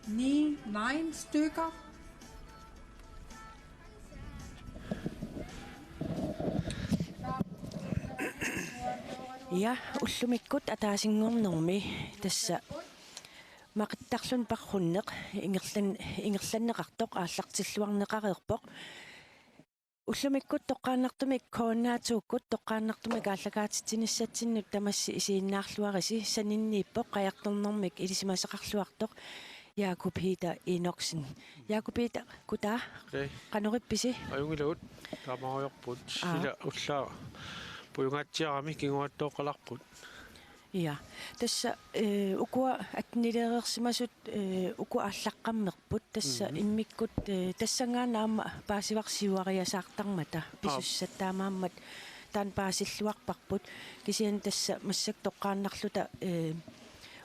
9 stykker. Ja, ullumikut ataasingornermi tassa maqittarlun parrunneq ingerlanneqartoq aallartilluarneqareerpoq ullumikut toqqaannartumik koonnaatuukkut toqqaannartumik ааллагаатитсиниссатсиннут тамасси isiinnaarluarisi saninniippoq qajartornermik ilisimasaqarluartoq Jakob Peter Enoksen. Jakob Peter, goddag. Qanorippisi? Ajungilut taamariorput sila ullaa puungaatiarami kinguattooqalarput. Ja. Tassa ukua atnileerersimasut ukua aallaqqammerput tassa immikkut tassangaanaama paasivarsiuariasaartarmata pisussattaamaammat taan paasilluarparput kisian tassa massak toqqaannarluta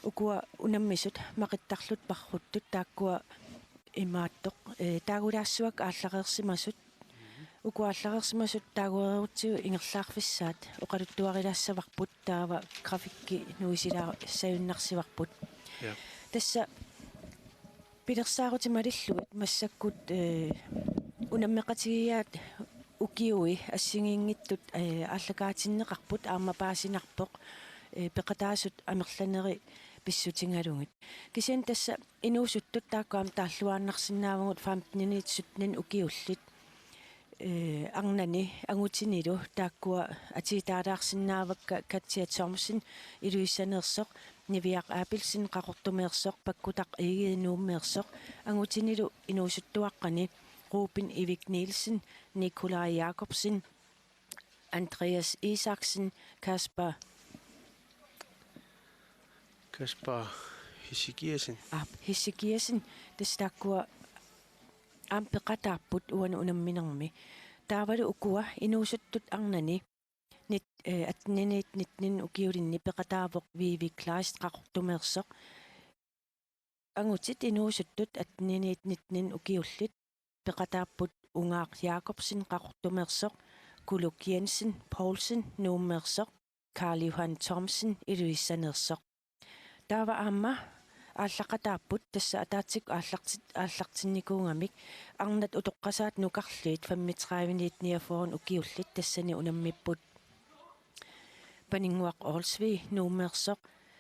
ukua unammisut maqittarlut parruttut taakkua imaattoq taagulaassuak aallarersimasut ukuallarersimasut taaguererutsiu ingerlaarfissaat oqaluttuarilaassavарпут taava grafikki nuisilaa sayunnarsivarput tassa pilersaarutimалиллугит массаккут унаммеқатигиаат укиуи ассигиингиттут ааллагаатиннеқарпут аамапаасинарпоқ пеқатаасут амерланери писсутингалугит кисиан тасса инуусуттут тааккуам тааллуааннарсинаавгут 15 минутсутнин укиуллит арнани агутинилу тааккуа атитаалаарсинаавакка Katja Thomsen илуиссанерсоқ нивиақ аапилсин қақортумеерсоқ паккутақ игиинууммеерсоқ агутинилу инуусуттуаққани Ruben Evik Nielsen, Nikolaj Jakobsen, Andreas Isaksen, Kasper Hissigiersen, tastakkua ampeqataarput uana unamminermi taavalu ukua inuusuttut arnani nit atninit nitnin ukiulinni peqataavoq Vivi Kleist qaqortumeersoq angutit inuusuttut atninit nitnin ukiullit peqataarput Ungaaq Jakobsen qaqortumeersoq Kuluk Jensen Poulsen nuummeersoq Karl Johan Thomsen iluissaneersoq taava aamma ааллақатааппут тасса атаатсик ааллартинникуунgamik арнат утоққасаат нукарлуит 35 ниафорун укиуллит тассани унаммиппут панингуақ Олсви нууммерсоқ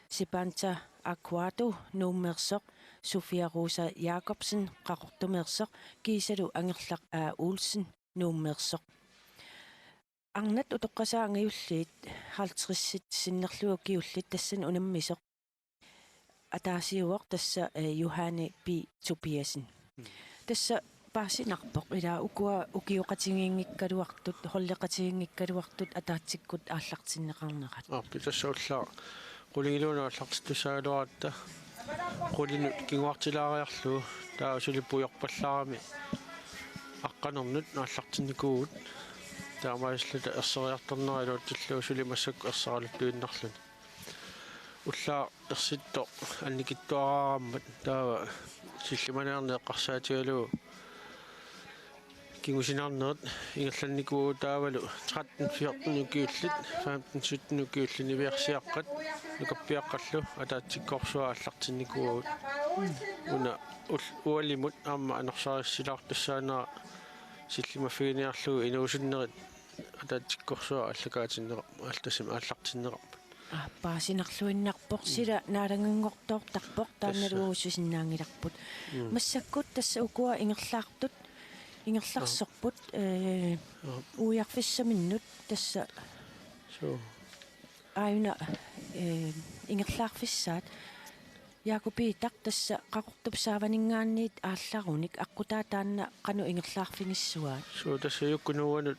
Сипанта Аквадо нууммерсоқ Sofia Rosa Jakobsen qaqortumeersoq kiisalu angерлaq Olsen нууммерсоq арнат утоққасаангиуллиит 50-сит синнерлуа киуллит тассани унаммисоқ атаасиуоқ тасса Johanne B Tobiasen тасса паасинарпоқ ила укуа укиоқатигингиккалуартут холлекатигингиккалуартут атаатсиккут ааллартиннеқарнерат питассауллаа qulingiluna аллартуссаагалуаратта qulinu kingуартилаариарлу таа сулиппуйорпаллаарами аққанернут нааллартинникуугут таамаислута ерсериарторнерилуут тиллуу сулимассакку ерсералуттуиннарлун уллаа ерситто анникиттуараараммат таава силлиманеарнеэққарсаатигалуу кингусинаарнерат ингерланникуу таавалу 13-14 укиуллит 15-17 укиуллини версиаққат нукаппиаққаллу атаатсиккорсуа аллартинникуугут уна уалимут аама анерсаариссилаартассаанаа силлимаффигиниарлугу инуусиннерит атаатсиккорсуа аллагаатиннеқар аалтасим ааллартиннеқарпут паасинарлуиннарпоқ сила наалангингортоортарпоқ таанналуусусиннаангиларпут массаккут тасса укуа ингерлаартут ингерларсорпут уиарфиссаминнут тасса аина ингерлаарфиссаат Jakobitaq tassa qaqortupsaavaningaanniit aallarunik аққутаа таанна қану ингерлаарфиниссуаат суу тасса юккунууанут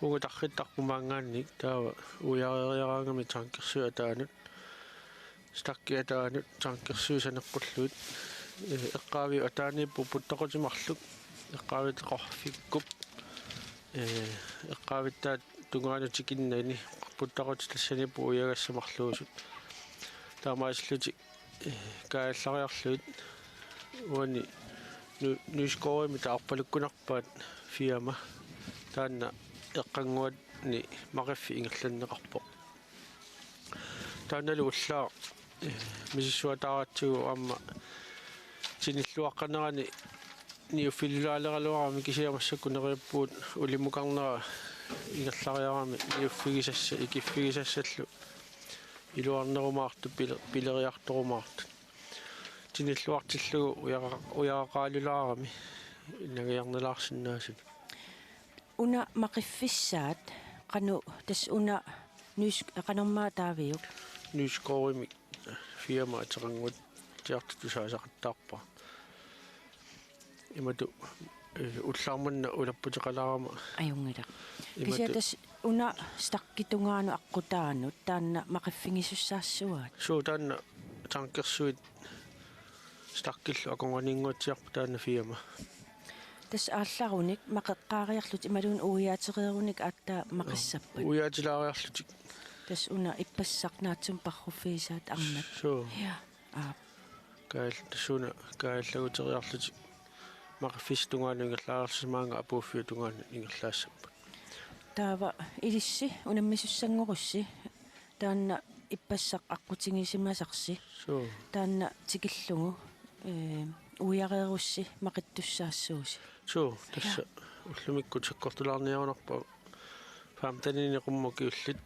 угутарриттарпумаангаанник таава уяариараангами таанкерсуа таанут стаккиатаанут таанкерсуусанеққуллуит эққаави атааниппу путтақутимарлук эққаавитеқорфиккуп эққаавиттаат тунгаану-тикиннани путтақути тассаниппу уягассамарлуусут таамааслути кааллариарлуит уани нускоими таарпалуккунарпаат фиама таанна эққангуатни мақиффи ингерланнеқарпоқ таанналу уллаа мисиссуатааратсугу аама Tinilluaqqanarani niuffillualeraloarami kisiamassakkuneriappuut ulimukarnera ingerlariarami niuffigisassa ikiffigisassallu iluarnerumaartu pileriartorumaartu tinilluartillugu uyaqaqaalulaarami inagiarnelaarsinnaasut una maqiffissaat qanu tas una nys qanormaa taaviuk nyskoorimi firma ateranguat tiartutusaasaqattaarpa imatu уллаарманна улаппутеқалаарама ajungilaq kisia tas una staqqitungaanu aqqutaanut taanna maqiffigissussaassуаат таанна танкерсуит стаккиллу аконганингуатсиарпу таанна фирма tas aallarunik maqeqqaariarlut imalun uiaatereerunik aattaa maqissappat уяатилаариарлутик tas una ippassaqnaatsum parruffiisaat arnat ja кайл тасуна кааллагутериарлутик мақфистунгаanu ингерлаарсимаанга апууффиутунгаanu ингерлаассаппут taava ilissi unammissussangorussi taanna ippassaq aqqutigisимасарси taanna tikillugu uiareerussi maqittussaassууsi тасса уллумикку таккортулаарниарнарпа фамтанини qummukiullit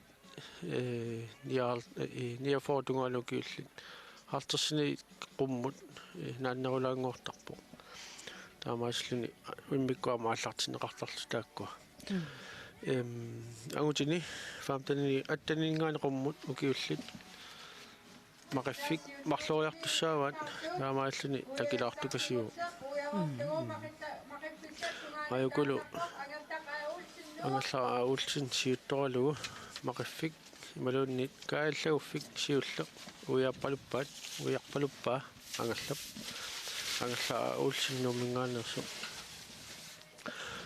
ниафоотунгаалукиуллит хартерсини qummut нааннерулаангуортарпо таамааслуни иммиккуама аллартинеқартарлу тааккуа агутини фамтанини аттанингаани qummut укиуллит мақиффик марлориартуссааваат таамааллуни такилаартукасиу аюкулу ангаллаа аулсин сиутторалугу мақиффик ималуунни кааллагуффик сиуллеқ уиарпалуппаа ангаллап ангаллаа аулсиннуумингаанерсо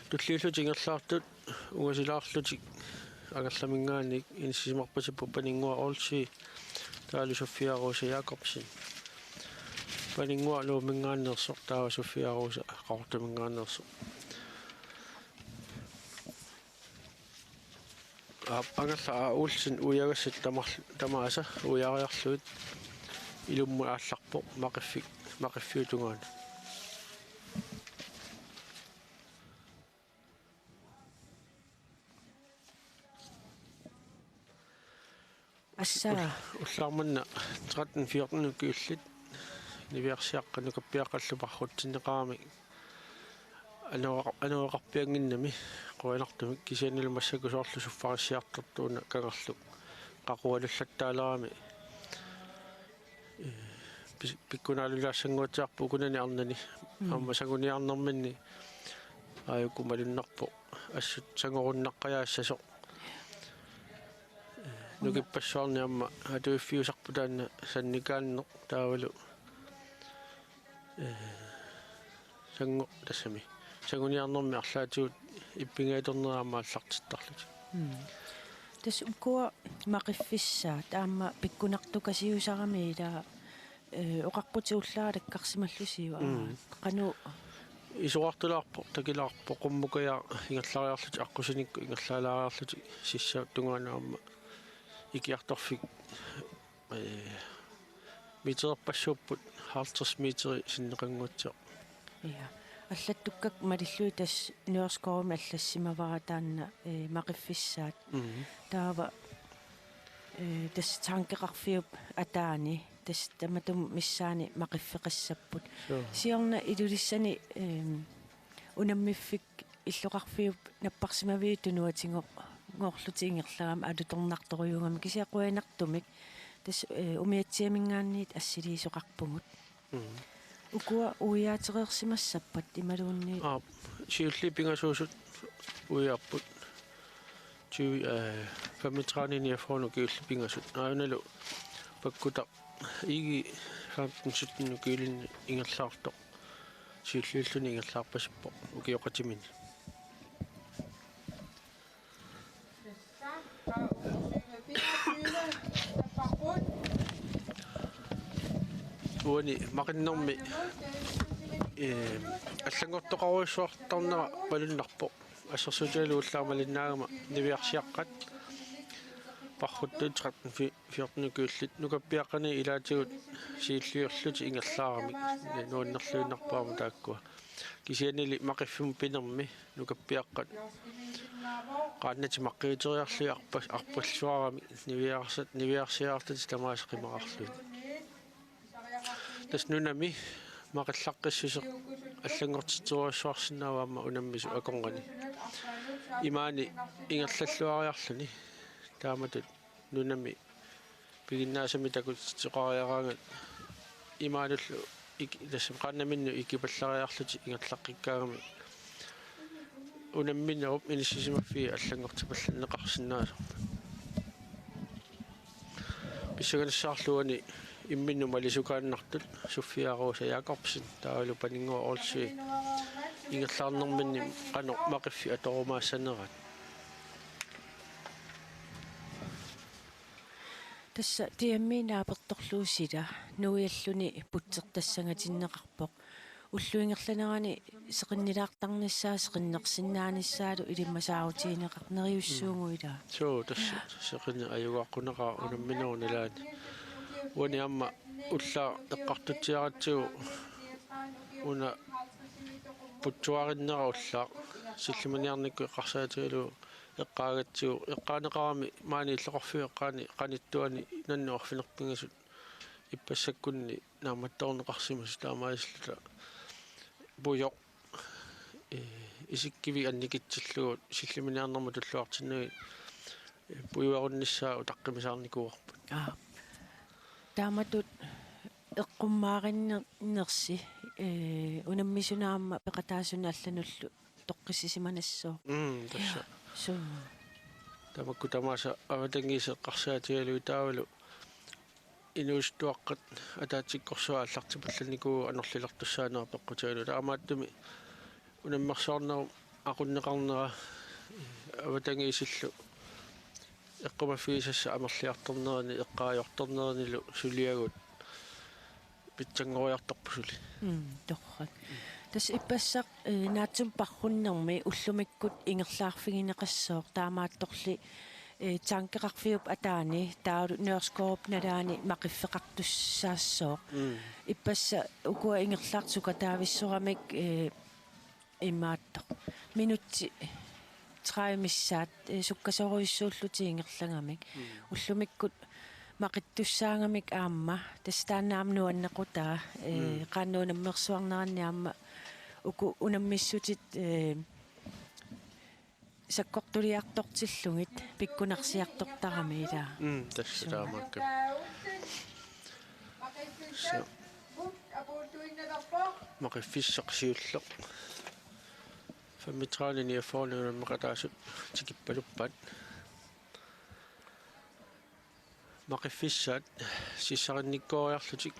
туллиуллути ингерлаартут угасилаарлутик ангалламингааник инсисимарпасиппу панингуа олси таалу софиаруса якобсин панингуа луумингаанерсо таава софиаруса қартумингаанерсо ангаллаа аулсин уягассат тамааса уяариарлуит илумму аалларпо мақиффиутунгаана ассаа уллаарманна 13-14 киуллит нивиарсиаққану каппиаққаллупаррутсинеқарами ануақарпиангиннами қуанартумик кисианилу массакусоорлу суффариссиартартууна кангерлу қақуалуллаттааларами пиккунаалулаассангуатсаарпу укунани арнани амма сагуниарнэрминни ааюку малуннарпо ассут сангоруннаққаяассасо нукиппассуарни амма атуиффиусарпу таанна санникааннеқ таавалу сангу тассами сагуниарнэрми арлаатиут иппингааторнераама аллартиттарлут tas ukua maqiffissaa taamma pikkunartukasiusarami ila oqarputiullaalakkarsimallusiu qanu исуартулаарпо такилаарпо qumмукая ингерлариарлут аққусиникку ингерлаалаариарлут сиссаа тунгаанаарма икиарторфик митерпассууппут хаалтерс митери синнеқангуатсеқ ja аллаттуккак малиллуи тас нуерскоорми аллассимавара таанна мақиффисsaat таава тас таанкеқарфиуп атаани тас таматум миссаани мақиффеқассаппут сиорна илулиссани унаммиффик иллоқарфиуп наппарсимавиутунуатингоқ ngorlutiingerlaam alutornartoruungami kisiaquinartumik tas umiatsiaminggaanniit assiliisoqarpugut ukua uiaatereersimassappat imaluunni siulli pingasuusut uiarput 35 erfaanu kiulli pingasut aanunalu pakkuta igi 15 kiulin ingerlaartoq siullilluni ingerlaarpasippo ukioqatimini уани мақиннэрми аллангортоқаруиссуартарнера палуннарпо ассерсутиалу уллаармалиннаагама нивиарсиаққат пархуттуут 14 нукаппиаққани илаатигут сииллиорлути ингерлаарамик нуаннерлуиннарпаама тааккуа кисианили мақиффиму пинерми нукаппиаққат qaannati maqqiuteriarlui arpalluarami niviarsiaartati tamaasqimaqarlut tasnunami maqallaqqissuseq аллангортитуаруссуарсинааваама унаммису аконгани имаани ингерллаллуариарлуни тааматут нунами пигиннаасами такутсеқариараангат имаануллу тассам qaannamинну икипаллариарлути ингерлаққиккаагами унамминеруп инissисимаффи аллангортипалланнеқарсинаасо писсаганассаарлуани имминну малисукааннартут суффиарууса яакорпсин таалу панингуа олси ингерлаарнэрминни қано мақиффи аторумаассанерат тасса тиамминааперторлуусила нуиаллуни путсертассангатиннеқарпоқ уллуингерланерани сеқиннилаартарниссаа сеқиннерсиннааниссаалу илиммасаарутиинеқарнериуссуугуила соо тасса сеқинни аюгааққунеқаа унамминерунилаани уани амма уллаа эққартутсиаратсигу уна путсуариннера уллаа силлиманиарникку эққарсаатигалу эққаагатсигу эққаанеқарами маани иллеқорфиу эққаани қаниттуани наннуарфинерпингасут иппассаккунни нааматтарнеқарсимас таамаислута буйоқ исиккиви анникитсиллугут силлиманиарнэрму туллуартиннуи буйуарунниссаа утаққимисаарникуарпут тааматут эққуммаариннерси унаммисунаама пеқатаасуна аллануллу тоққиссисиманассоо тасса суу тамакку тамааса аватангисеққарсаатигалуи таавалу инуустуаққат атаатиккорсуа аллартипалланикуу анерлилертуссаанера пеққутагалу таамааттуми унаммерсаарнеру aqunneqarnera аватангисиллу эққумаффигисасса амерлиарторнерани эққаajortorneranилу сулиагут питсангориарторпусули торрак тас иппассақ наатсум парруннерми уллумиккут ингерлаарфигинеқассоо таамаатторли танкеқарфиуп атаани таалу нерскоп надаани мақиффеқартуссаассоо иппасса укуа ингерлаартука таависсорамик имаатто минутти 30 миссаат суккасоруйссууллути ингерлангамик уллумиккут мақиттуссаангамик аама тастаанаамнуаннеқутаа qaannuunammersuarneranni аама уку унаммиссутит саккортулиартортиллугит пиккунарсиартортарами илаа тассаамакка мақиффиссақсиуллеқ фамитраалини афоорнуна мақатаасут тикиппалуппат мақиффиссаат сиссаринниккоориарлутик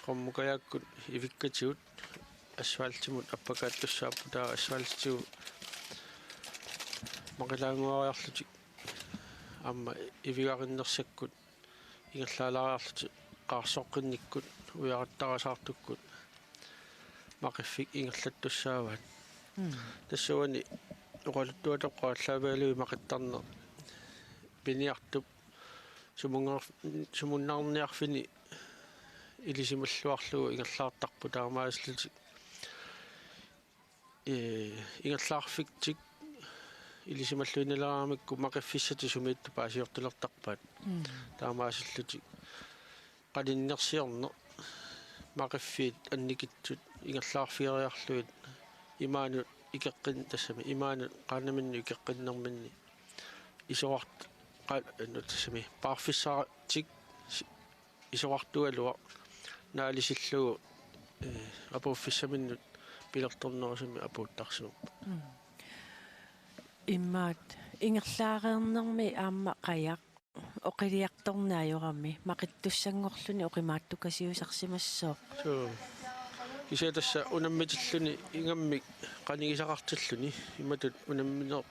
qommukayakkut ivikkatigut асфальтимут аппакааттуссааппутаа асфальтигу мақилаангуариарлутик амма ивигариннерсаккут ингерлаалаариарлути qaarsoqqinnikkut уяартарасаартуккут мақиффик ингерлаттуссааваат тассуани оқалуттуатоққаа лаваалуи мақиттарнер пиниартуп сумуннаарниарфини илисималлуарлугу ингерлаартарпу таамааслутик ингерлаарфиктик илисималлуиналераамикку мақиффиссати сумиитту паасиортулертарпаат таамаасиллутик qalinnersiorne maqiffiit annikitsut ingerlaarfieriarluit imaanut ikeqqin tassami imaanut qaannaminnu ikeqqinnerminni isoart tassami paarfissaratik isoartualua naalisillugu apuuffissaminnut pilertornerusami apuuttarsuup иммаат ингерлаареернэрми аама қаяқ оқилиарторнаajorami мақиттуссангорлуни оқимааттукасиусарсимассоо соо кисетасса унаммитиллуни ингаммик қанигисақартиллуни иматут унамминер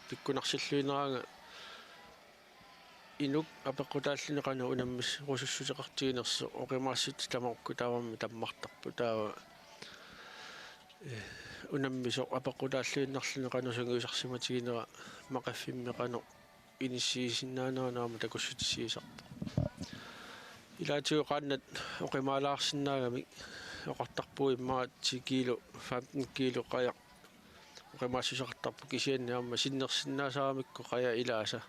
пиккунарсиллуинераага инук апеққутааллуни қана унаммис русуссутеқартигинерсо оқимаассут тамарукку таавамми таммартарпу таава унаммисо апеққутааллуиннерлуни қана сунгуисарсиматигинера мақаффимми қано inisisiinnaanaanaama takussutisiisarpo ilaatigu qaannat oqimaalaarsinnaagami oqartarpui immaa 10 kilo 15 kilo qaya oqimaassusaqartarpu kisianni amma sinnersinnaasaamikku qaya ilaasa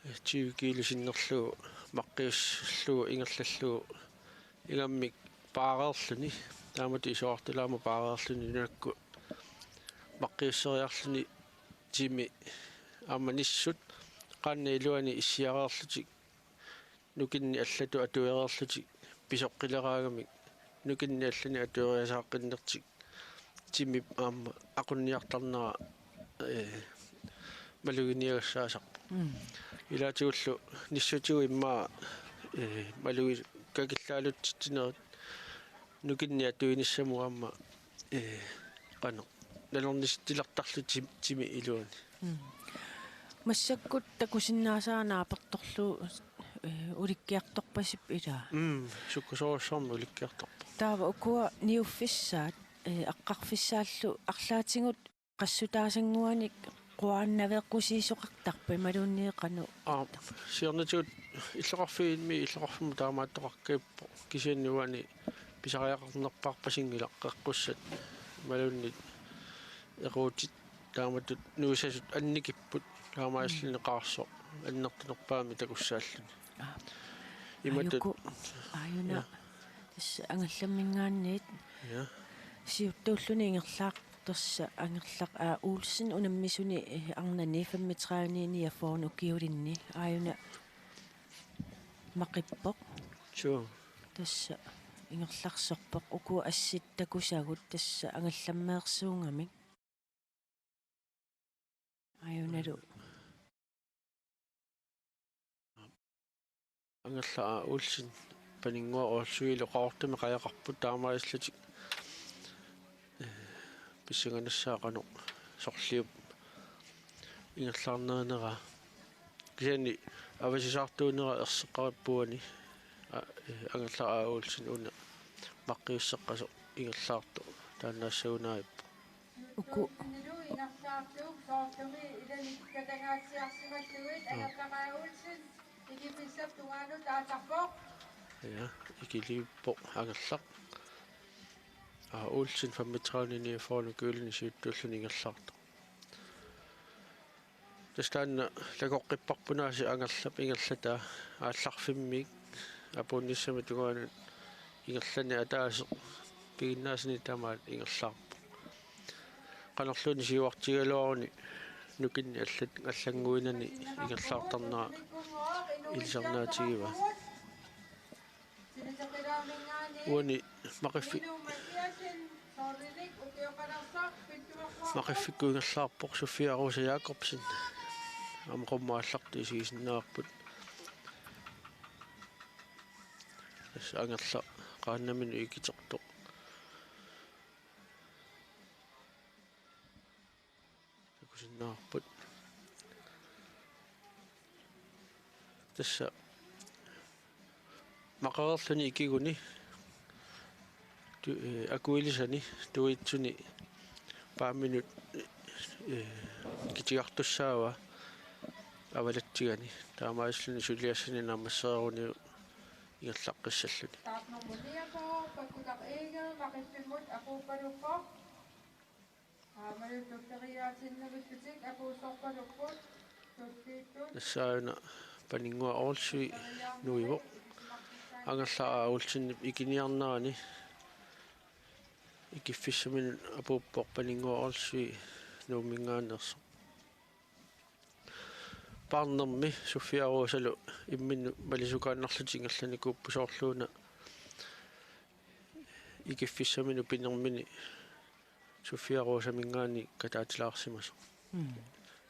20 kilo sinnerlugu maqqiuslugu ingerlallugu ingammik paareerluni taamatu isoartulaama paareerluni nunakku maqqiusseriarluni timi amma nissut qaanna iluani issiareerlutik nukinni allatu atuereerlutik pisoqqileraagami nukinni allani atueriasaaqqinnertik timi amma aqunniartarnera maluginiagassaasaarpu ilaatugullu nissutigu immaa malugi kakillaaluttinerit nukinni atuinissamu amma qano nalernistillertarlu timi iluani массаккут такусиннаасаанааперторлу уликкиарторпасип илаа суккусоруссарми уликкиарторпу таава укуа ниуффиссаат аққарфиссааллу арлаатингут qassutaasangguanik quaannaveeqqusissoqartarpa imaluunniiqanu сиорнатигут иллоқарфиинми иллоқарфуму таамааттоқаркииппо кисианнуани писариақарнерпаарпасингила қеққуссат малуунни эруутит тааматут нуисасут анникиппут таамааллини қаарсо аннертунерпаами такуссааллуни иматут аюна тасса ангалламмингаанниит сиуттууллуни ингерлаақ торса ангерлақ уулсин унаммисуни арнани 35 яфоон укиулинни аюна мақиппоқ чо тасса ингерларсорпоқ уку асситтакусагут тасса ангалламмеерсуунгамик аюналу ангерлаа уулсин панингуа оорсуило qaortumi qajaqarput taamaallatik писсаганассаақану сорлиуп ингерлаарнеринера кисани авасисаартуунера ерсеқариппуани ангерлаа уулсин уна маққиуссеққасо ингерлаарту тааннаассагунаиппу уку ингерлаартуук соорлуми иланиккатангаатсиарсималлуит ангерлақаа игиписсап тугаану таатарпоқ ja ikilippo angерлaq уулсин 35 фону куулни сиуттууллуни ингерлаарта тастаанна лагоққиппарпунааси ангерлап ингерлата аалларфиммик апунниссами тугаanu ингерлани атаасе пигиннаасини тамаат ингерлаарпу канерлуни сиуартигалуаруни нукинни аллат аллангуинани ингерлаартарнера илсарнаатигива уни мақиффиккуингерлаарпоқ София Роса Якобсен амқуммаалларту исигисиннаарпут ас ангерла qaannaminu ikitertoq takusinnaarput tassa maqarerluni ikiguni akuilisani tuitsuni paaminut kitiartussaawa avalatsigani taamaasluni suliassani naammasseeruni ингерлаққиссаллуни таапнормулиапо паккутақ эйга мақиссиммут акууппалуппо малутуттериаатиннавиттутик акуусорпалуппут туттииттут тассаана панингуа оорсуи нуиво ангерлаа уулсиннип икиниарнерани икиффиссамин апууппоқ панингуа оорсуи нуумингаанерсо парнерми София Росалу иммину малисукааннарлутингерлани кууппусоорлууна икиффиссамину пинермини София Роса мингаани катаатилаарсимасо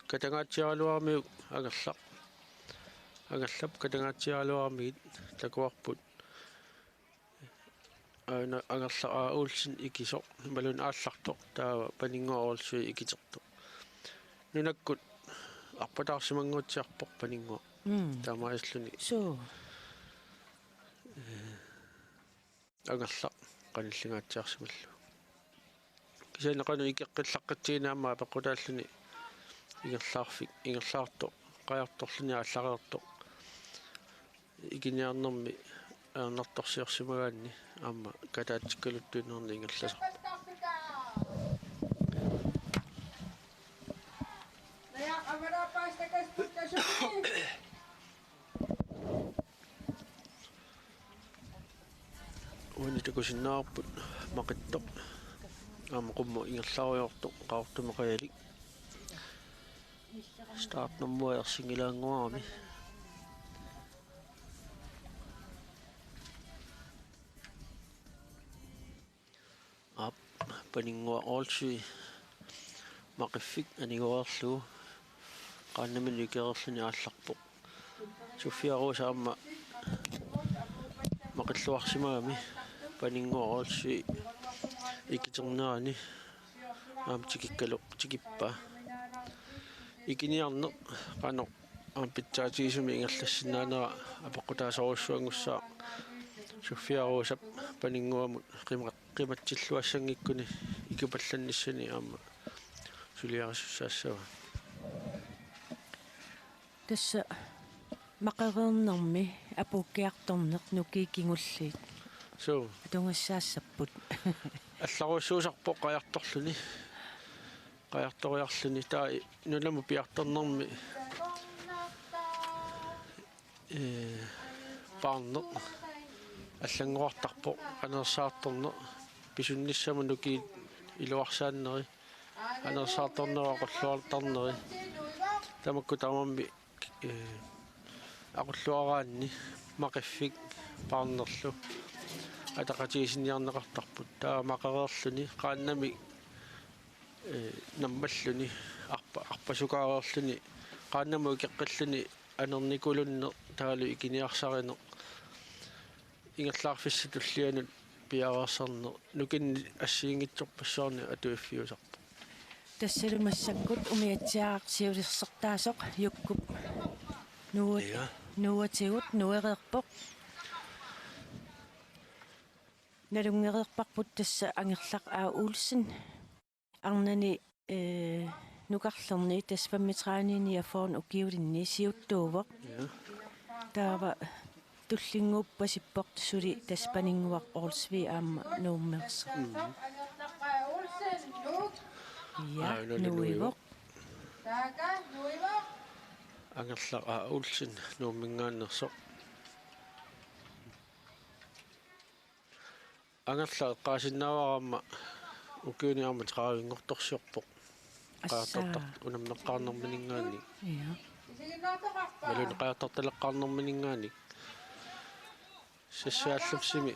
катангаатсиаралуармиу агерлап катангаатсиаралуармигит такуарпут ана агерлаа уулсин икисо малун ааллартоқ таава панингуа оорсуи икитерто нунаккут арпатаарсимангуутсиарпоқ панингуа таамааслуни соо агерла каниллингаатсиарсималлу кисанеқану икеққиллаққатсиинаамаа пеққутааллуни Ingerlaarfik ingerlaartoq qajartorluni аллариорtoq iginiarnermi aernartorsiorsimagaanni aamma kataatsikkaluttuunerni ingerlasar Naja, aber da passt der Gast da schon nicht. unitakusinnaarput maqittoq aamma qummu ingerlaariortoq qaartumaqajalik startnermuaersingilaanguarami ap paningua olsui maqiffik aniguarluu qaannamin ikererluni aallarpoq suffiaruusa amma maqilluarsimagami paningua olsui ikiternerani aam tikikkalu tikippa ikiniarne qano aam pitsaatigisumi ingerlassinnaanera apeqqutaasorussuangussaa suffiaruusap paninguamut qimatsilluassangиkkuni ikupallannissani aamma suliarisussaassava тасса мақерернэрми апуккиарторнеқ нукикингуллиит so атунгассаассаппут алларуссуусарпоқ qajartoriarluni taa nulamu piartornermi paarne аллангуартарпоқ анерсаарторне писунниссаму нуки илуарсааннери анерсаарторнера aqulluartarneri тамакку таамамми aqulluaraanni maqiffik paarnerlu атақатигисинниарнеқартарпут таа мақереерлүни qaannami наммаллүни арпасукаареерлүни qaannаму икеққиллүни анерникулунне таалу икиниарсарине ингерлаарфисси туллианут пиараасарне нукинни ассиингитсорпассаарни атуиффиусарпа тассалумассаккут умиатсиаарсиулерсертаасоқ юккуп нуатигут нуереерпоқ налунгереерпарпут тасса ангерлақ аа уулсин арнани нукарлерни таспаммитраанини афоон укиулинни сиуттуувоқ таава туллингууппасиппоқ сули таспанингуақ орсви аама нууммерса я нуивоқ Daga, nuivo. ангерлақ аа уулсин нууммингааннерсоқ ангерлаа qaasinnaawaramma ukiuniarma traavingortorsiorpoq qaartortar unamneqqaarnerminingaani я malun qaartortaleqqaarnerminingaani sassaallamsimi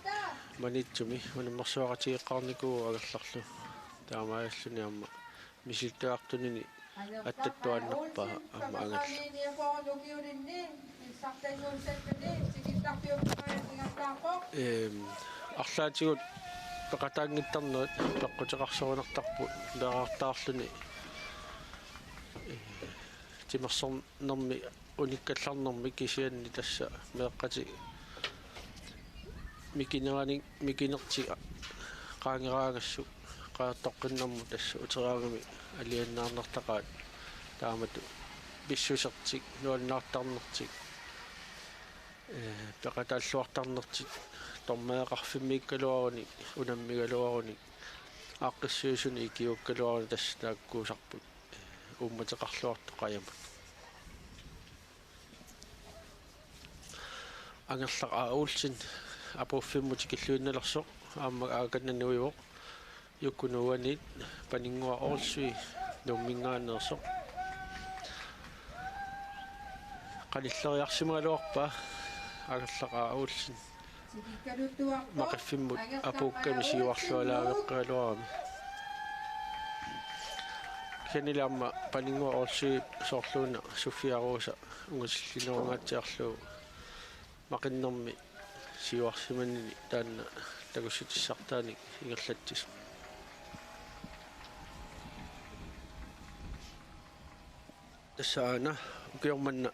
manitsumi unammersuaqatigeqqaarnikuu agallarlu taamaaalluni amma misiltuartunini attuttuannerpa amma angalla арлаатигут пекатаангиттарнерит пеккутеқарсорунартарпу леқартаарлүни тимерсорнерми униккалларнерми кисианни тасса меэққати микинерти qaangeraangassuk qaartoqqinnermu tassa uteriaagami aliannаарnartaqaat taamatu pissusertik nuannaartarnertik peqataalluartarnertik tormeeqarfimmiikkaluaruni unammigaluaruni aaqqissuusuni ikiukkaluaruni tassa taakkuusarput uummateqarluartu qajamut angerlaq aaulsin apuuffimmut killuinnalersoq aamma aakannannuivoq yukkunuanit paningua orlsui nummingaanersoq qalilleriarsimaluarpa angerlaq aaulsin maqiffimut apuukkami siuarlualaaveqqaluarami kanilaamma paningua orlsui soorluuna suffiaruusa ungasillinerugaatiarluu maqinnermi siuarsimannini taanna takussutissartaani ingerlattis tassaana ukiormanna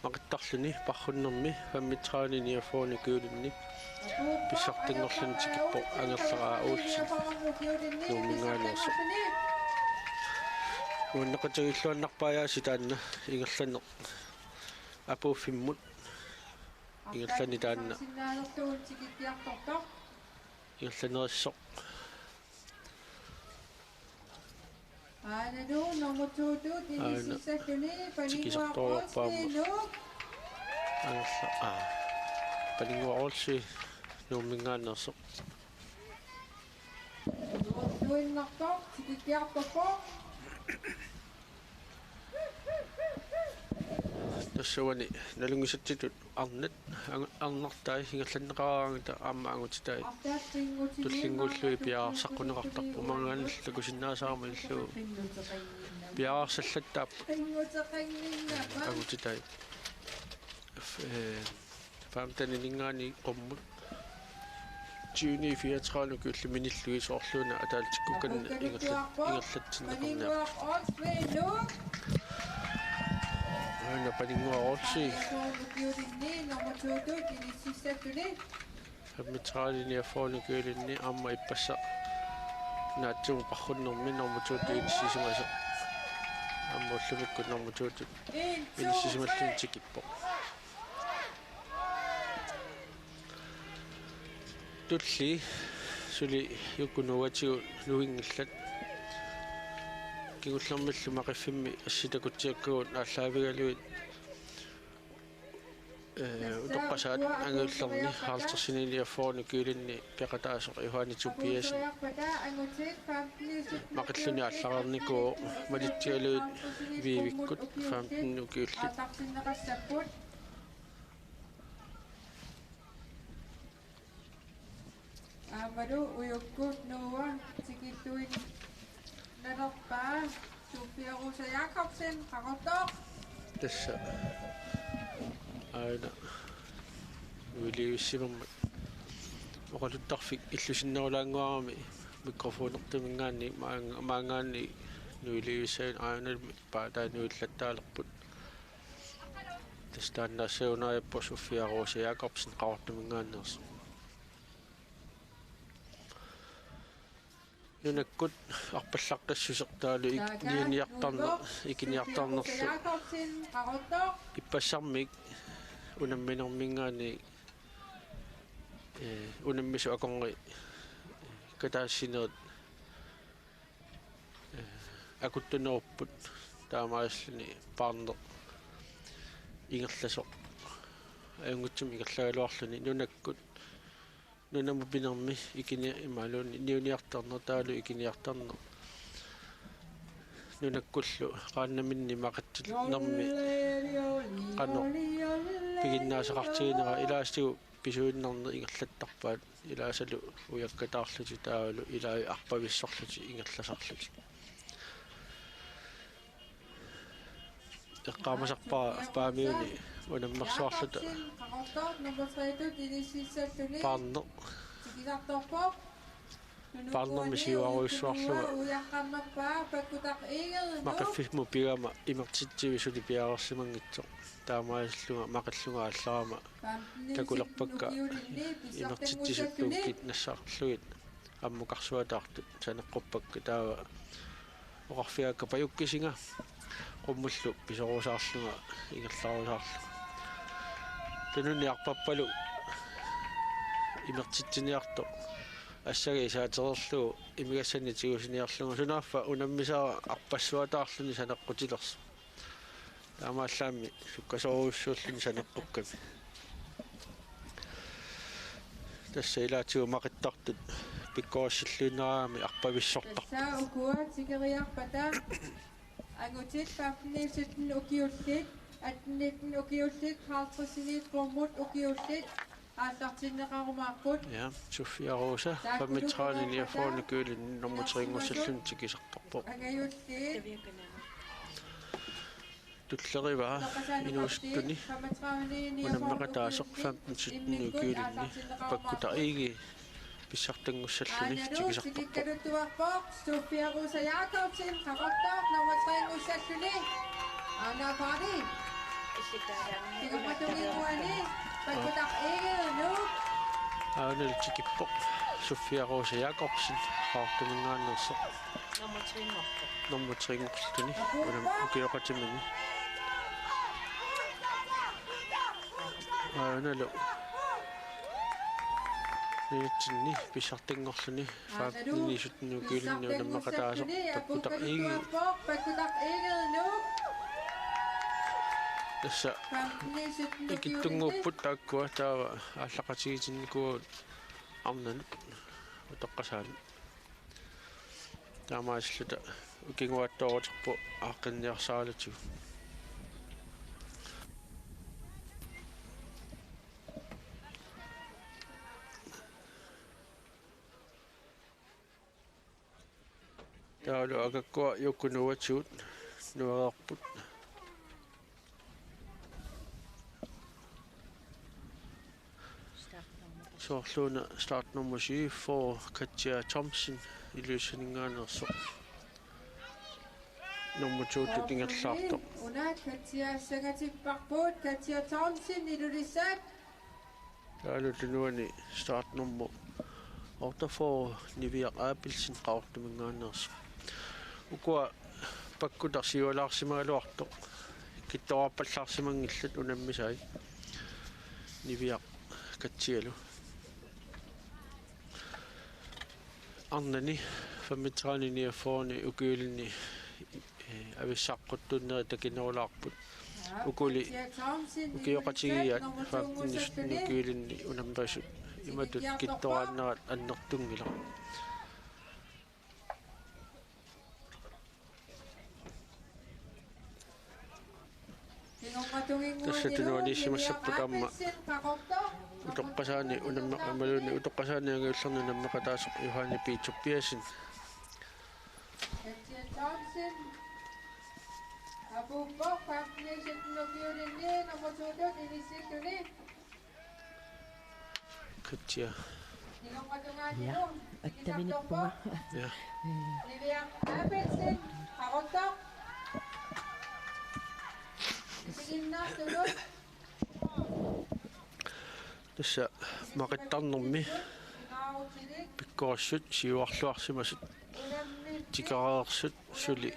maqittarluni parrunnermi fammitraanini afooni kuulinni pissartinngorluni tikippo angerlaraa uulsin nuumingaanuerso Unnaqatagilluannarpaayaasi taanna ingerlaneq apuuffimmut ingerlani taanna Sinnaanерtuun tikittiartortoq ingerlanerissoq aananu normutuutut inississalluni tikisartoriorpaamma paninguaqorsiinuk angerla paninguaqorsi nuummingaannersoq tuinnartoq tikittiartorpoq тассавани налунгисатситут арнат арнартаа инgerlanneqaraangita аама ангутитай туллингууллуи пиаарсаққунеқартарпу мангаанналлаку синнаасаарма иллуу пиаарсаллаттаап ангутитай фамтанинингаани qumмут Juni 34 kylli minillugi soorluuna ataaltikkukanna ingerlatsinneqarnaa ana paninguarorsi hammitraalini affoonu kyylinni aamma ippassa naatsumu parrunnermi normutuutu inissisumasa aamma ullumikku normutuutu inissisumalluni tikippo tulli suli yukunuatigu luingillat kingullermillu maqifimmi assitakutiakkugut aalлaavigaluit utoqqasaat anguullerni haaltersinili affoonu kyylinni peqataasoq ihuanituppiasin maqilluni aallarerniku malittigaluit viivikkut faamtinnu kiullit Amaru uyukkut nuwa tikittuin nanerpaa Sofia-Rosa Jacobsen qaqortoq tassa aina uilivissimamma oqaluttarfik illusinnerulaanguarami mikrofonertumingaanni maangaanni nuilivissain aanalmi paataanuillattaalerput tastaannaassaunaayappo Sofia-Rosa Jacobsen qaqortumingaannersu nunakkut arpallaqqassusertaalu ikiniartarnerlu ippassarmik unamminermingaani unammisu akongi kataassinerit akuttunerupпут таамааллани парнер ингерласоқ аюнгутсум ингерлагалуарлуни нунаккут нунаму пинерми икини ималуни ниуниартарнер таалу икиниартарнер нунаккуллу qaannamинни мақатсил нерми qano пигиннаасеқартигинера илаастигу писуиннернер ингерлаттарпаат илаасалу уяккатаарлути таавалу илаи арпависсорлути ингерласарлути эққаамасарпаа паамиуни унаммерсуарлута парнер парнерми сиуаруиссуарлуга мақаффисму пигама имертитсивисули пиаарерсимангитсо таамааллунга мақаллунга алларама такулерпакка имертитсисуттууккит нассаарлугит аммукарсуатаартут санеққуппакка таава оқарфиакка паюккисинга qumullu pisorusaarlunga ingerlarusaarlu tununi arpappalu imertitsiniarto assagi isaatererlu imigassani tigusiniarlunga sunaaffa unammisaa arpassuataarluni saneqqutilersu taamaallaammi sukkasoruussuulluni saneqqukkami tassa ilaatigu maqittartut pikkorassilluneraami arpavissortar saa ukua tikeriarpata Angutit 15-17 ukiullit, 18-19 ukiullit, 50-sinit qumut ukiullit, aallartinneqarumaarput. Ja, Sofia-Rosa, pammitraalini affoonu kyylin normuteringussallun tikisartarpo. Angayullit. Tulleriva inuustuni unammeqataasoq 15-17 ukiulinni pakkuta igi писсартангуссаллуни тикисарторпо тикиккалуттуарпоқ Sofia-Rosa Jacobsen qaqortoq номертрангуссаллуни анаапари тикапатугиуани паккутақ игерну аанал тикиппоқ Sofia Rosa Jacobsen qaartumingaannersoq Namutringortu. normutringorluni unam ukiyoqatimani aanalu niitsinni pissartingorluni faapnini sutnukiulinni unammaqataasoq pakkutaq iigi tassa ikittunguupput taakkua taava ааллақатигитинникуут арнанут утоққасаани таамаасиллута укингуаттоортерпу ааққинниарсаалуту таалу акаккуа юккунуатсуут нуареерпут Sorluna startnummer 7 for Katja Thompson i løsningaannersoq nummer 2 tingerlaartoq una Katja sangatipparpuut Katja Thompson ilulissaat taalutunuani startnummer 8 for Nivia Abelsen qaartumingaannersoq ukua pakkutarsiualaarsimaaluartoq kittorappallarsimangillat unammisai Nivia Katjialu Arnani fammitraanini afooni ukiulinni avissaaqquttunneri takinerulaarput ukuli ukioqatigiat faaptinni ukiulinni unammasut imatut kittoraannerat annertungila тассатунуани симассаппутаама утоққасаани унаммақамалуни утоққасаани агиуллерни наммақатаасоқ юхани пиитсуппиасин апуппоқ фаапниситнукиулинни номутуутут иниситтуни катсиа Ja, attavиниппуга. я Nivea Abelsen qaquttoq isiginnaartulut тасса мақиттарнэрми ngaarutilik пиккорассут сиуарлуарсимасут тикараерсут сули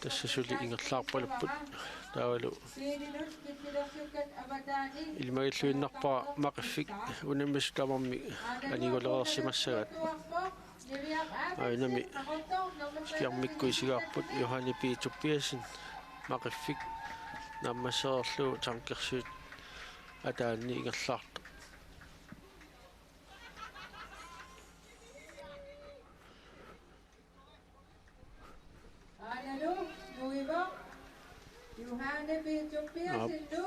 тасса сули ингерлаарпалаппут таавалу илмагиллуиннарпаа мақиффик унаммис тамарми аниголереерсимассагат айнами скиармиккуисигаарпут Йохани Пиитуппиасин мақиффик наммассеерлуу танкерсуут атаанни ингерлаарто Analu nuiva Johanne Pitupiasin lu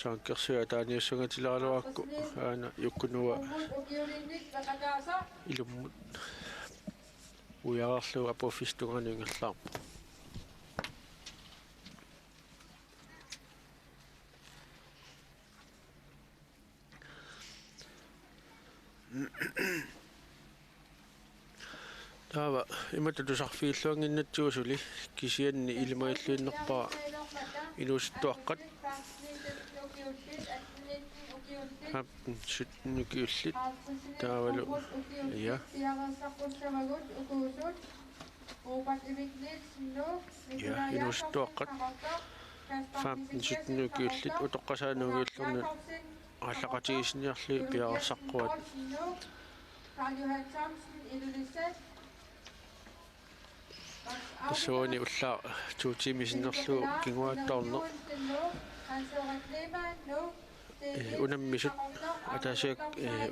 танкерсуа атааниуссугатилаалуакку аана юккунуа ukiulinnik paqataasa илуммут уяарлуу апоффистугану ингерлаарпо таава иматутусарфииллуангиннатсуусули кисианни илимагиллуиннерпаа инуустуаққат хаппин сутнукиуллит таавалу я я инуустуаққат фаппин сутнукиуллит утоққасаанугиуллернут ааллақатигисниарли пиарсаққуат тассуани уллаа туутимисиннерлу кингуааттаарнер унаммисут атаасиак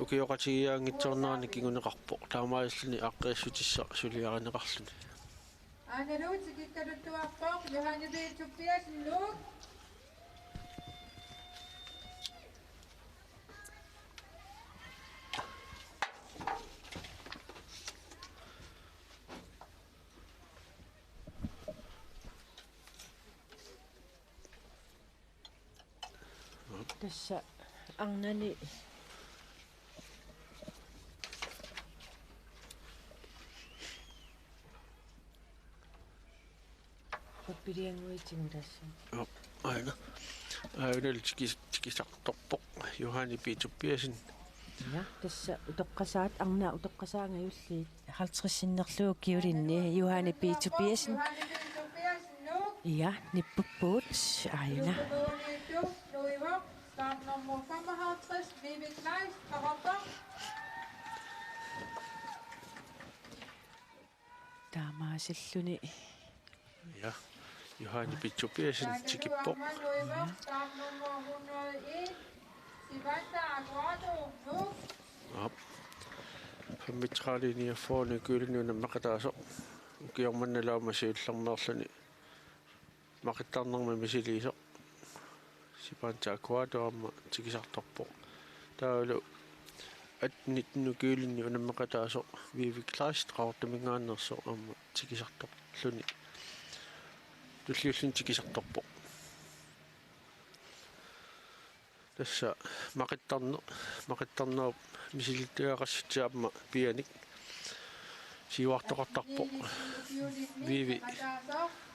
укиоқатигиаангитсорнаарни кингунеқарпо таамааллуни аққиассутисса сулиаринеқарлуни Analut sikikkaluttuarpoq Johanne Pitupiasin lu Tassa arnani Papirianguitingu tassa. aina aina tikisartorpoq Johani Pitupiasin Ja, tässä utoqqasaat arna utoqqasaangajulliit 50-sinnerlugu kiulinni Juhani P2P'sen. Ja, nippuppuut aina. Startnummer 55, Vivi Kleist, Karotter. Taamaasilluni Ja, Juhani P2P'sen tikippo. Startnummer 101, Sivanta Aguado, nu. Ja. Fammitraalini affooni kuulinuna maqataaso. Ukiormannalauma siullarnerlani. Maqittarnerma misiliiso. Sipanta Aguado amma tikisartorpo. Taulu atnitnu kuulinni unamaqataaso Vivi Kleist qaortamingaannerso amma tikisartorluni. Tulliullun tikisartorpo. Tässä maqittarner misilittuaqassutiaamma pianik siuartoqartarpo Vivi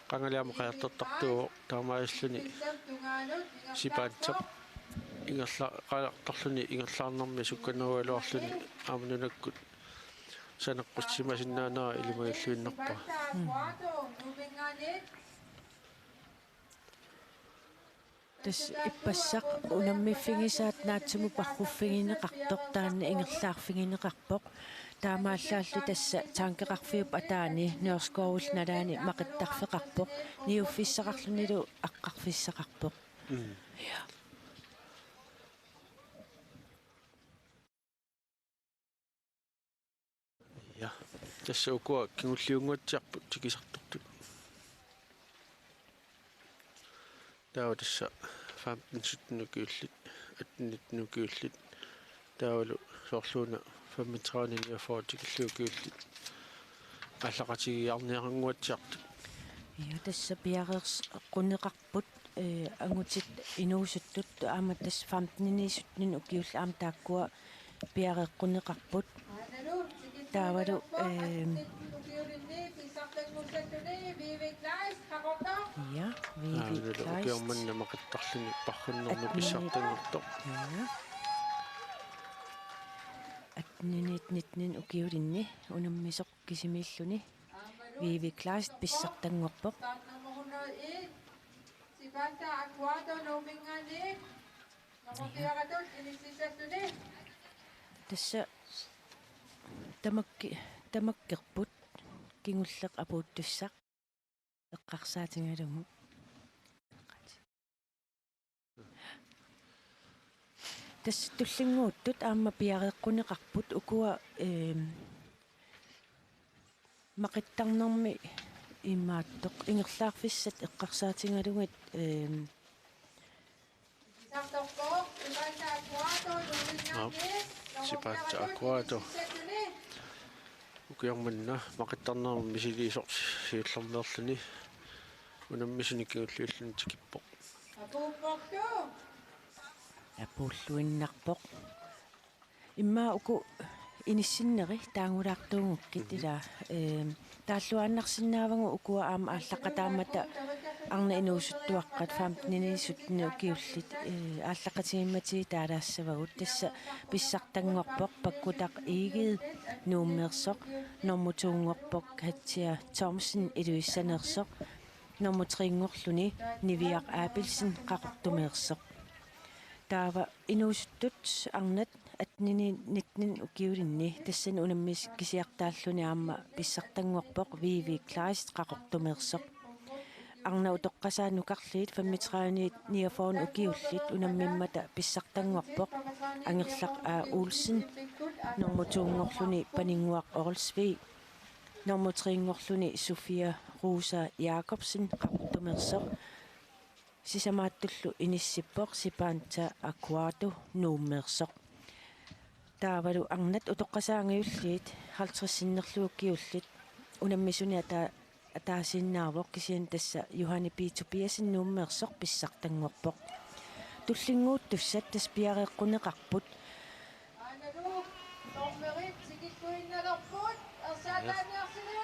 qangaliama qajartortartuo taamaayulluni sipaantaq qalaqtarluni ingerlaarnermi sukkanualuarluni aamununakkut saneqqussimasinnaanaa ilimagilluinnerpa tas ippassaq unammiiffigisaat naatsumu parruffigineqartoq taanna ingerlaarfigineqarpoq taamaalлааллу тасса таанкеқарфиуп атаани нёрскоорул налаани мақиттарфеқарпоқ ниуффиссақарлунилу аққарфиссақарпоқ ja tässä ukua kingulliunguatsiarput tikisartortut taawa tassa 15-17 18-19 taavalu soorluuna 35 tikilluukiullit аллақатигиарниарангуатсиартут ja tassa piareers qunneqarput angutit inuusuttut aama tas 15-17 ukiulla aam taakkua piareeqqunneqarput taavalu ja Vivi Kleist ukiormanna maqittarluni parrunnernu pissartangertoq atninitnitnin ukiulinni unammisoq kisimiilluni Vivi Kleist pissartanguarpoq Sivanta Aguado, Nomingani. Nomorpiaratut, inisisatuni. tassa tamakkerput kingulleq apuuttussaq eqqarsaatigalugu tassa tullinguuttut aamma piareeqqunneqarput ukua maqittarnermi immaattoq ingerlaarfissat eqqarsaatigalugut Sivanta Aguado, Nomingani. Sivanta Aguado. Ukiormanna maqittarnermi misiliisoq siullarnerluni unammisunikiulluullun tikippoq Apuupportu. apulluinnarpoq immaa uku inissinneri taangulaartuungukkit ila taalluaannarsinnaavagu ukua aama ааллаққатаамата арна инуусуттуаққат 15-17 укиуллит ааллаққатигиммати таалаассавагут тасса писсартангорпоқ паккутақ игид нууммерсоқ нормутуунгорпоқ хатсиа Thomsen илуиссанерсоқ нормутрингорлуни нивиақ аапилсин қақортумеерсоқ таава инуусуттут арнат атнини укиулинни тассана унаммис кисиартааллуни аама писсартангорпоқ Vivi Kleist қақортумеерсоқ арна утоққасаанукарлиит 35 укиуллит унаммиммата писсартангорпоқ ангерлақ Olsen нормутуунгорлуни панингуақ Оралсви нормутрингорлуни Sofia Rosa Jacobsen қақортумеерсоқ сисамааттуллу иниссиппоқ Sivanta Aguado нууммерсоқ таавалу арнат утоққасаангиуллиит 50-синнерлууккиуллит унаммисуни атаасиннаавоқ кисиан тасса Juhani P2P'sen нууммерсоқ писсартангорпоқ туллингууттуссат тас пиареэққунеқарпут Аналу, номерит, сигиккуиннерпут, арсаатааниарсинаа.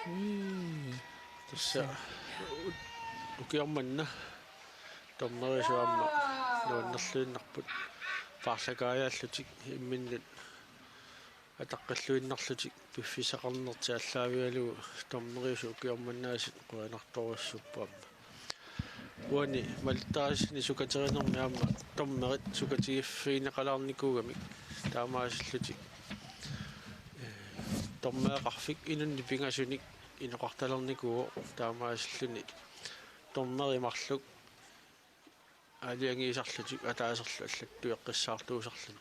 tässä ukiormanna tornerisuamma nuannerluinnarput paarlakaajaallutik imminnat атаққаллуиннарлутик пиффисақарнерти аллаавиалу томмериусу укиорманнаасит қуанарторуссуппаама уани малиттарисни сукатеринерми аама томмерит сукатигиффиинеқалаарникуугамик таамаасиллутик томмеэқарфик инунни пингасуник инеқарталерникуу таамаасиллуни томмеримарлук алиангиисарлутик атаасерлу аллаттуяққиссаартуусарлуни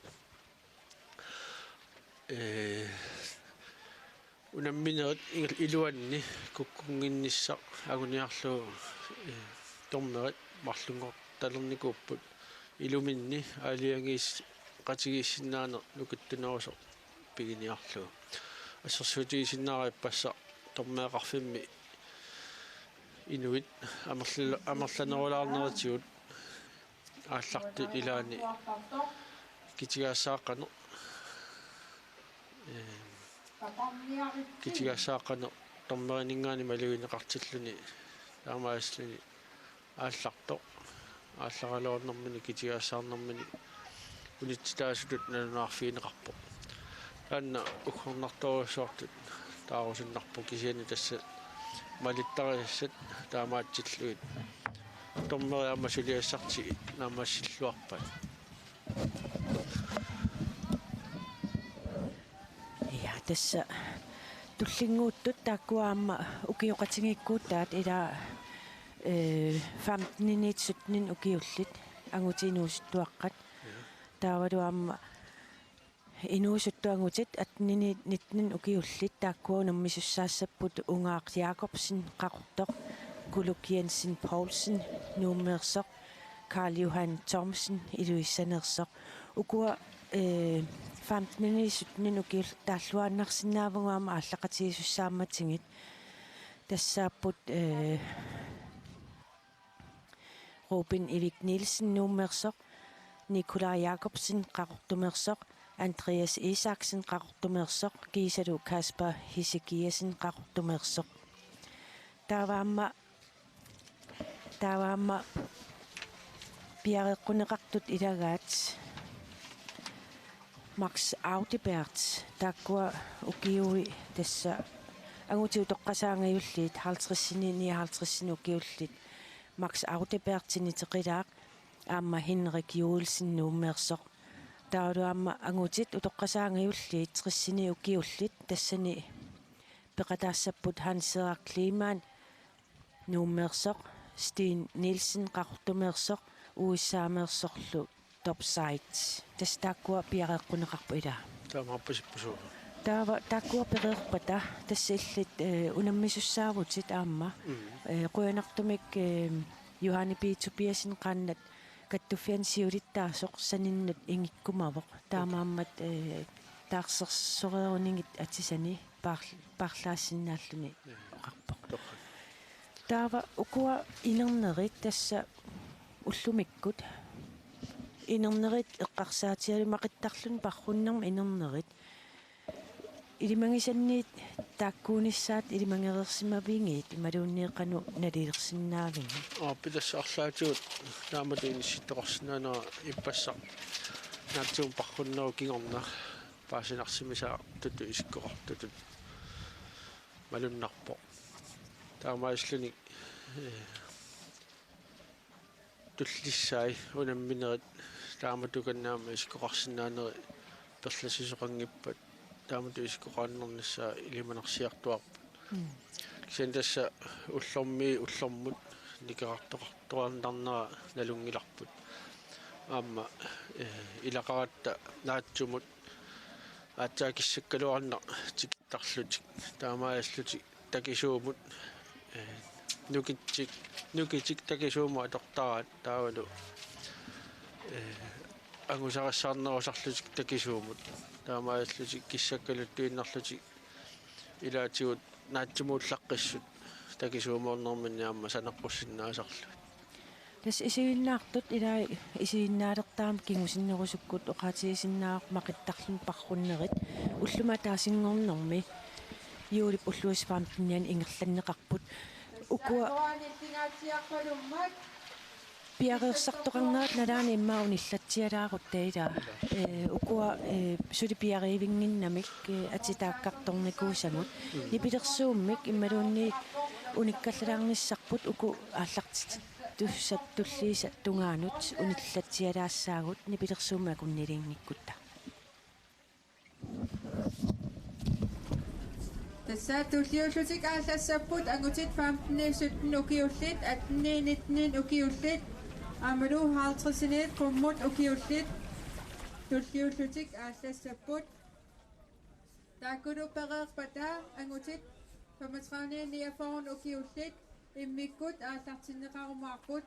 унамминерит илуанни куккунгинниссақ агуниарлу томмерит марлунгорталерникууппут илуминни алиангиис qatigiissinnaana nukuttanerusor piginiarlu ассерсуутигисиннаариппасса тормеэқарфимми инуит амерланерулаарнеритигут аалларту илаани китигаассааққано китигаассааққано тормеринингаани малуинеқартиллуни таамааслуни аалларто аалларалуарнэрмини китигаассаарнэрмини унитситаасутут налунаарфиинеқарпо таанна ухорнарторуссуартут таарусиннарпо кисиани тасса малиттариассат таамаатсиллуит томмериама сулиассарти наамассиллуарпат я тасса туллингууттут тааккуаама укиоқатингиккуутаат ила 15 нинитсутнин укиуллит ангутинуусуттуаққат таавалуаама инуусуттуангутит атнини нитнин укиуллит тааккуунэрмисуссаассаппут унгаақ Jakobsen қақортоқ Guluk Jensen Poulsen нууммеерсоқ Carl Johan Thomsen илуиссанерсоқ укуа 15-17 укиул тааллуааннарсинаавугаама ааллақатигисуссааматингит тассааппут Robin Evik Nielsen нууммеерсоқ Nikolaj Jakobsen qaqortumersoq Andreas Isaksen qaqortumersoq Gisalu Kasper Hisegiasen qaqortumersoq taavaamma piareqquneqartut ilagaat Max Audebert taakkua ukiui tassa angutiut toqqasaangayulliit 50-59 ukiullit Max Audebertini teqilaaq аама Henrik Joelsen нууммеерсоқ тааруаама ангутит утоққасаангиуллиит триссини укиуллит тассани пеқатаассаппут Hans-Erik Kleemann нууммеерсоқ Steen Nielsen qaqortumeersoq уиссаамеерсорлу Topside тастааккуа пиареққунеқарпу ила таамааппасиппусуу тааккуа переерпата тассиллит унаммисуссаавутит аама қуянартумик Johanni P. Tobiasen qannat каттуффиансиулиттаасоқ саниннут ингиккумавоқ таамааммат таарсерсорерунингит атисани парлаассиннааллуни оқарпоқ таава укуа инернерит тасса уллумиккут инернерит эққарсаатиалумақиттарлун парруннерма инернерит илимангисанниит тааккуунissaat илимангерерсимавингиит ималуунниеқану налилерсиннаавинги пилассаарлаатиут тааматуинissittoqorсинаанера иппассақ наатсуун парруннеру кигорна паасинарсимисаа туту исиккоқартутут малуннарпо таамааслуник туллиссаи унамминерит тааматуканнаама исиккоқарсинаанери перласисоқангиппат таамату исиккоқааннернissaа илиманерсиартуарпут кисентасса уллормут никеқартоқартуарнарнера налунгиларпут аама илақаратта наатсумут аатсаакиссаккалуарна тикиттарлутик таамааллутик такисуумут нукитик такисуума атортараат таавалу ангусарассаарнерусарлутик такисуумут таамааллутик киссаккалуттуиннарлутик илаатигут наатсумууллаққиссут такисуумоорнэрминни аама санеққуссиннаасарлу тас исигиннаартут илаа исигиннаалертаам кингусиннерусуккут оқаатигисиннаақ мақиттарлун парруннерит уллума таасингорнэрми юулип уллуисфаамтинниан ингерланнеқарпут укуа piareersartoqarnaat nalaani immaunillatialaagut taila ukua sulipiarivinginnamik atitaakkaqtornikuusagut nipilersuummik immaluunni unikkallarnissarput uku ааллартит туссаттуллииса тунгаанут униллатиалаассаагут нипилерсуума куннилингиккутта Tässä tulliullutik aallassaput angutit 15-17 ukiullit 18-19 ukiullit amalu 50 qummut ukiullit tulliullutik aallassaput taakulu pereerpata angutit 35-49 ukiullit immikkut aallartinneqarumaarput